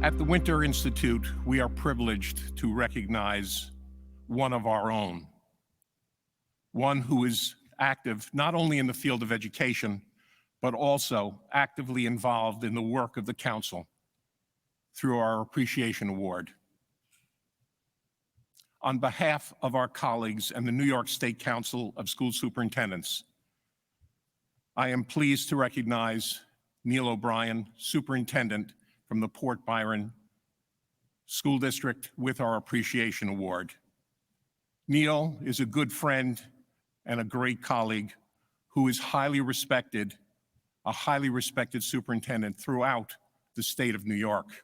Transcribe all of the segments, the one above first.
At the Winter Institute, we are privileged to recognize one of our own, one who is active not only in the field of education, but also actively involved in the work of the Council through our Appreciation Award. On behalf of our colleagues and the New York State Council of School Superintendents, I am pleased to recognize Neil O'Brien, Superintendent from the Port Byron School District, with our Appreciation Award. Neil is a good friend and a great colleague who is highly respected, a highly respected superintendent throughout the state of New York.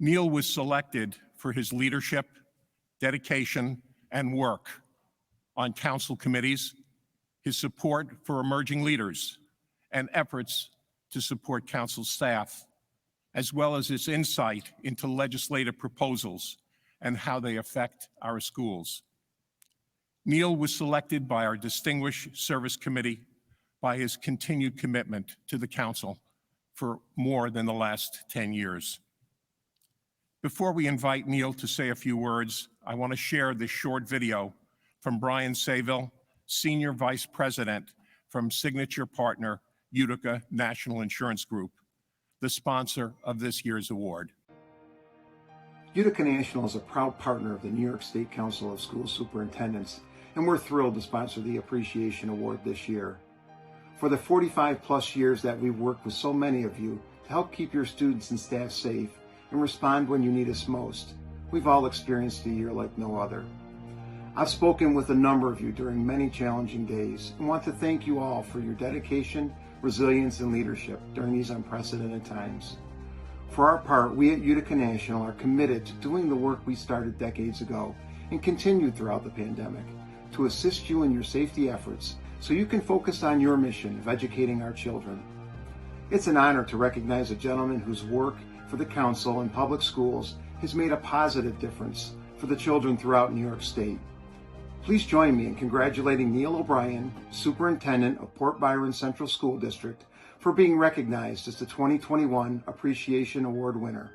Neil was selected for his leadership, dedication, and work on council committees, his support for emerging leaders, and efforts to support council staff, as well as his insight into legislative proposals and how they affect our schools. Neil was selected by our Distinguished Service Committee by his continued commitment to the council for more than the last 10 years. Before we invite Neil to say a few words, I want to share this short video from Brian Sayville, Senior Vice President from Signature Partner Utica National Insurance Group, the sponsor of this year's award. Utica National is a proud partner of the New York State Council of School Superintendents, and we're thrilled to sponsor the Appreciation Award this year. For the 45+ years that we've worked with so many of you to help keep your students and staff safe and respond when you need us most, we've all experienced a year like no other. I've spoken with a number of you during many challenging days and want to thank you all for your dedication, resilience, and leadership during these unprecedented times. For our part, we at Utica National are committed to doing the work we started decades ago and continued throughout the pandemic to assist you in your safety efforts so you can focus on your mission of educating our children. It's an honor to recognize a gentleman whose work for the Council and public schools has made a positive difference for the children throughout New York State. Please join me in congratulating Neil O'Brien, Superintendent of Port Byron Central School District, for being recognized as the 2021 Appreciation Award winner.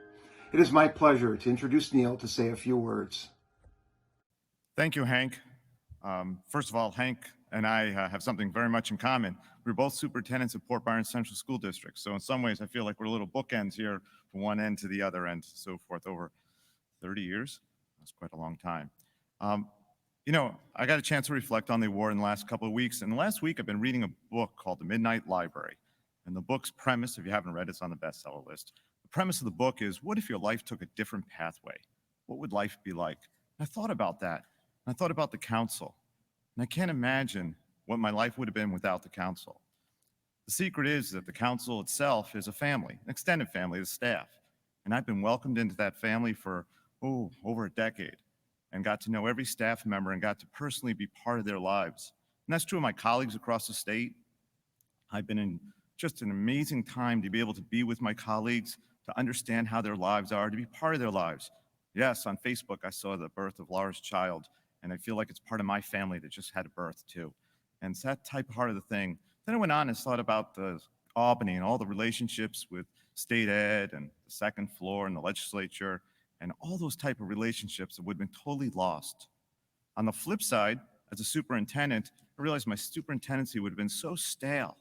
It is my pleasure to introduce Neil to say a few words. Thank you, Hank. First of all, Hank and I have something very much in common. We're both superintendents at Port Byron Central School District, so in some ways I feel like we're little bookends here from one end to the other end, so forth, over 30 years. That's quite a long time. You know, I got a chance to reflect on the award in the last couple of weeks, and last week I've been reading a book called The Midnight Library. And the book's premise, if you haven't read it, it's on the bestseller list. The premise of the book is, what if your life took a different pathway? What would life be like? And I thought about that. And I thought about the council. And I can't imagine what my life would have been without the council. The secret is that the council itself is a family, an extended family, the staff. And I've been welcomed into that family for, over a decade, and got to know every staff member and got to personally be part of their lives. And that's true of my colleagues across the state. I've been in just an amazing time to be able to be with my colleagues, to understand how their lives are, to be part of their lives. Yes, on Facebook, I saw the birth of Laura's child, and I feel like it's part of my family that just had a birth too. And it's that type of heart of the thing. Then I went on and thought about the Albany and all the relationships with state ed and the second floor and the legislature and all those type of relationships that would have been totally lost. On the flip side, as a superintendent, I realized my superintendency would have been so stale.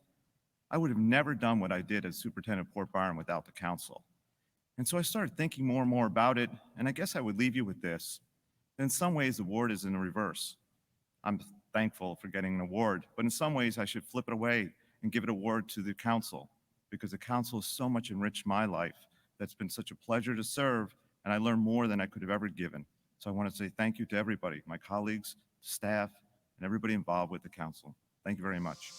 I would have never done what I did as superintendent of Port Byron without the council. And so I started thinking more and more about it, and I guess I would leave you with this. In some ways, the award is in the reverse. I'm thankful for getting an award, but in some ways I should flip it away and give it an award to the council, because the council has so much enriched my life. That's been such a pleasure to serve, and I learned more than I could have ever given. So I want to say thank you to everybody, my colleagues, staff, and everybody involved with the council. Thank you very much.